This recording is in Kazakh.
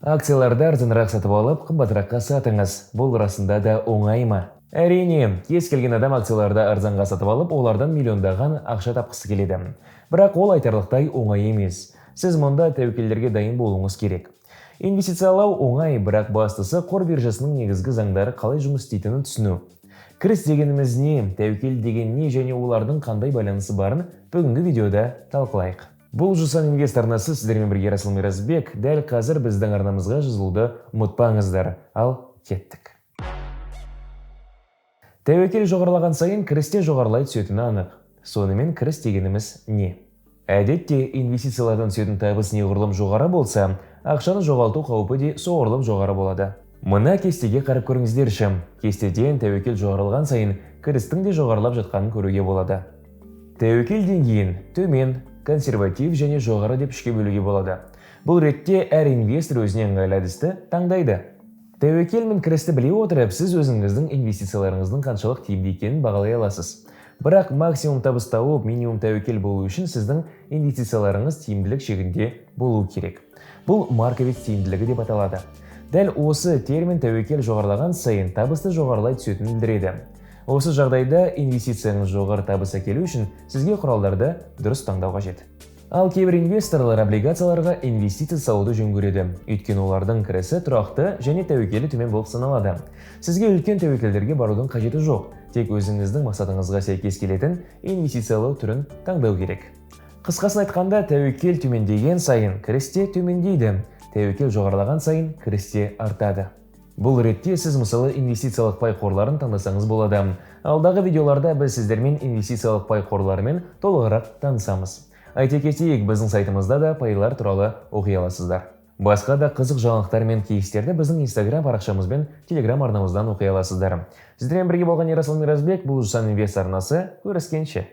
Акцияларды арзанырақ сатып алып, қымбатыраққа сатыңыз. Бұл расында да оңай ма? Әрине, кез келген адам акцияларды арзанға сатып алып, олардан миллиондаған ақша тапқысы келеді. Бірақ ол айтарлықтай оңай емес. Сіз мұнда тәуекелдерге дайын болуыңыз керек. Инвестициялау оңай, бірақ бастысы қор биржасының негізгі заңдары қалай жұмыс істейтінін түсіну. Кіріс дегеніміз не, тәуекел деген не және олардың қандай байланысы барын бүгінгі видеода талқылайық. Бұл Жусан Инвестор арнасы, сіздермен бірге Расыл Миразбек. Дәл қазір біздің арнамызға жазылуды ұмытпаңыздар. Ал кеттік. Тәуекел жоғарылаған сайын кірісте жоғарылай түсетіні анық. Сонымен кіріс дегеніміз не? Әдетте инвестициялардан түсетін табыс неғұрлым жоғары болса, ақшаны жоғалту қаупі де соғұрлым жоғары болады. Мына кестеге қарап көріңіздерші. Кестеден тәуекел жоғарылған сайын кірістің де жоғарылап жатқанын көруге болады. Тәуекел деңгейін төмен, консерватив және жоғары деп үшке бөлуге болады. Бұл ретте әр инвестор өзіне ыңғайлы әдісті таңдайды. Тәуекел мен кірісті біле отырып, сіз өзіңіздің инвестицияларыңыздың қаншалық тиімді екенін бағалай аласыз. Бірақ максимум табыс тауып, минимум тәуекел болу үшін сіздің инвестицияларыңыз тиімділік шегінде болу керек. Бұл Марковиц тиімділігі деп аталады. Дәл осы термин тәуекел жоғарылаған сайын табысты жоғарылай түсетінін білдіреді. Осы жағдайда инвестицияңыз жоғары табыс әкелу үшін сізге құралдарды дұрыс таңдау қажет. Ал кейбір инвесторлар облигацияларға инвестиция салуды жөн көреді. Өйткені олардың кірісі тұрақты және тәуекелі төмен болып саналады. Сізге үлкен тәуекелдерге барудың қажеті жоқ. Тек өзіңіздің мақсатыңызға сәйкес келетін инвестициялау түрін таңдау керек. Қысқасын айтқанда, тәуекел төмендеген сайын кірісте төмендейді. Тәуекел жоғарылаған сайын кірісте артады. Бұл ретте сіз мысалы инвестициялық пай қорларын таңдасаңыз болады. Алдағы видеоларда біз сіздермен инвестициялық пай қорларымен толығырақ танысамыз. Айта кетейік, біздің сайтымызда да пайлар туралы оқи аласыздар. Басқа да қызық жаңалықтар мен кейстерді біздің Instagram парақшамыз бен Telegram арнамыздан оқи аласыздар. Сіздермен бірге болған Расыл Миразбек, бұл Жусан Инвестор арнасы. Көріскенше.